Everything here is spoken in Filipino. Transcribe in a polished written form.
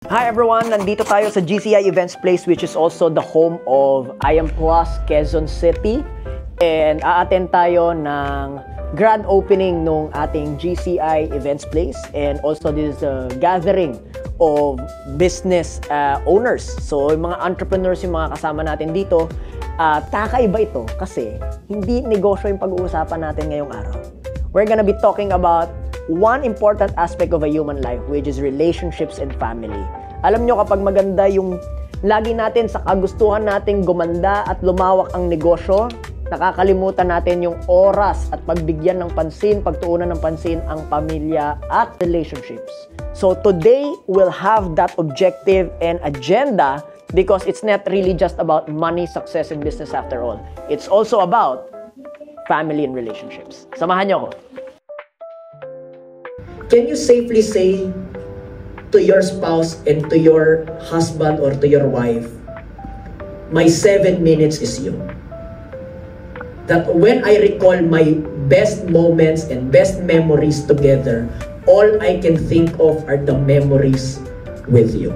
Hi everyone! Nandito tayo sa GCI Events Place, which is also the home of I Am Plus Quezon City. And a-attend tayo ng grand opening nung ating GCI Events Place. And also this is a gathering of business owners. So yung mga entrepreneurs yung mga kasama natin dito. Kakaiba ito kasi hindi negosyo yung pag-uusapan natin ngayong araw. We're gonna be talking about one important aspect of a human life, which is relationships and family. Alam nyo, kapag maganda yung lagi natin sa kagustuhan nating gumanda at lumawak ang negosyo, nakakalimutan natin yung oras at pagbigyan ng pansin, pagtuunan ng pansin ang pamilya at relationships. So today, we'll have that objective and agenda because it's not really just about money, success, and business after all. It's also about family and relationships. Samahan nyo ako. Can you safely say to your spouse and to your husband or to your wife, my 7 minutes is you? That when I recall my best moments and best memories together, all I can think of are the memories with you.